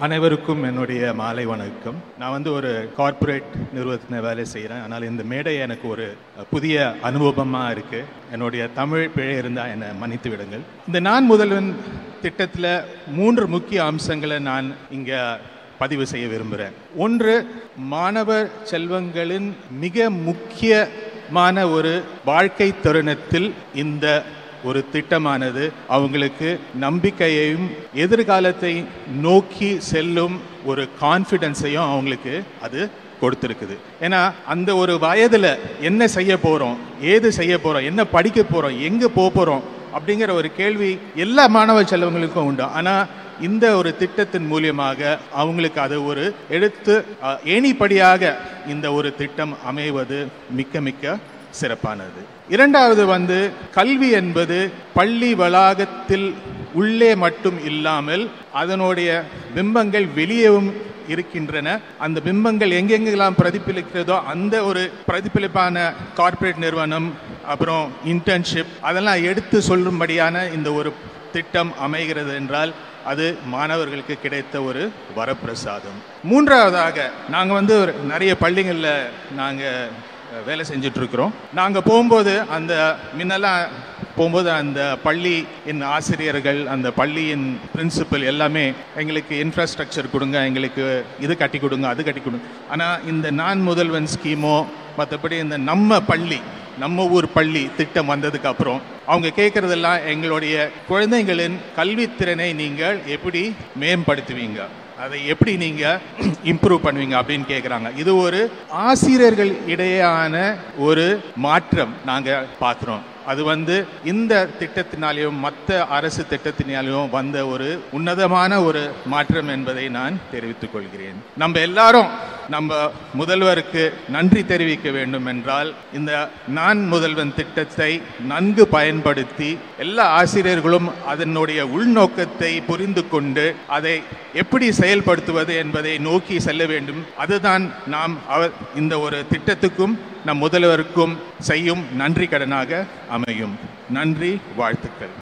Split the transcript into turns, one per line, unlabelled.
அனைவருக்கும் என்னுடைய மாலை வணக்கம். நான் வந்து ஒரு கார்ப்பரேட் நிறுவனத்தில் வேலை செய்கிறேன். ஆனால் இந்த மேடை எனக்கு ஒரு புதிய அனுபவமாக இருக்குது. என்னுடைய தமிழ் பிழை இருந்தால் என்னை மன்னித்து விடுங்கள். இந்த நான் முதல்வன் திட்டத்தில் 3 முக்கிய அம்சங்களை நான் இங்கே பதிவு செய்ய விரும்புகிறேன். ஒன்று, மாணவர் செல்வங்களின் மிக முக்கியமான ஒரு வாழ்க்கை தருணத்தில் இந்த ஒரு திட்டமானது அவங்களுக்கு நம்பிக்கையையும் எதிர்காலத்தை நோக்கி செல்லும் ஒரு கான்ஃபிடென்ஸையும் அவங்களுக்கு அது கொடுத்துருக்குது. ஏன்னா அந்த ஒரு வயதில் என்ன செய்ய போகிறோம், ஏது செய்ய போகிறோம், என்ன படிக்க போகிறோம், எங்கே போக போகிறோம் அப்படிங்கிற ஒரு கேள்வி எல்லா மாணவ செல்வங்களுக்கும் உண்டு. ஆனால் இந்த ஒரு திட்டத்தின் மூலியமாக அவங்களுக்கு அது ஒரு ஏணிப்படியாக இந்த ஒரு திட்டம் அமைவது மிக்க மிக்க சிறப்பானது. இரண்டாவது வந்து கல்வி என்பது பள்ளி வளாகத்தில் உள்ளே மட்டும் இல்லாமல் அதனுடைய பிம்பங்கள் வெளியேவும் இருக்கின்றன. அந்த பிம்பங்கள் எங்கெங்கெல்லாம் பிரதிபலிக்கிறதோ அந்த ஒரு பிரதிபலிப்பான கார்ப்பரேட் நிறுவனம், அப்புறம் இன்டர்ன்ஷிப், அதெல்லாம் எடுத்து சொல்லும்படியான இந்த ஒரு திட்டம் அமைகிறது என்றால் அது மாணவர்களுக்கு கிடைத்த ஒரு வரப்பிரசாதம். மூன்றாவதாக நாங்கள் வந்து நிறைய பள்ளிகளில் நாங்கள் வேலை செஞ்சிட்ருக்கிறோம். நாங்கள் போகும்போது முன்னெல்லாம் போகும்போது அந்த பள்ளியின் ஆசிரியர்கள், அந்த பள்ளியின் பிரின்சிபல் எல்லாமே எங்களுக்கு இன்ஃப்ராஸ்ட்ரக்சர் கொடுங்க, எங்களுக்கு இது கட்டி கொடுங்க, அது கட்டி கொடுங்க. ஆனால் இந்த நான் முதல்வன் ஸ்கீமோ மற்றபடி இந்த நம்ம ஊர் பள்ளி திட்டம் வந்ததுக்கு அப்புறம் அவங்க கேட்குறதெல்லாம் எங்களுடைய குழந்தைகளின் கல்வித்திறனை நீங்கள் எப்படி மேம்படுத்துவீங்க, அதை எப்படி நீங்கள் இம்ப்ரூவ் பண்ணுவீங்க அப்படின்னு கேட்குறாங்க. இது ஒரு ஆசிரியர்கள் இடையேயான ஒரு மாற்றம் நாங்கள் பார்க்குறோம். அது வந்து இந்த திட்டத்தினாலேயும் மற்ற அரசு திட்டத்தினாலேயும் வந்த ஒரு உன்னதமான ஒரு மாற்றம் என்பதை நான் தெரிவித்துக் கொள்கிறேன். நம்ம எல்லாரும் நம்ம முதல்வருக்கு நன்றி தெரிவிக்க வேண்டும் என்றால் இந்த நான் முதல்வன் திட்டத்தை நன்கு பயன்படுத்தி எல்லா ஆசிரியர்களும் அதனுடைய உள்நோக்கத்தை புரிந்து கொண்டு அதை எப்படி செயல்படுத்துவது என்பதை நோக்கி செல்ல வேண்டும். அதுதான் நாம் இந்த ஒரு திட்டத்துக்கும் நம் முதல்வருக்கும் செய்யும் நன்றி கடனாக அமையும். நன்றி, வாழ்த்துக்கள்.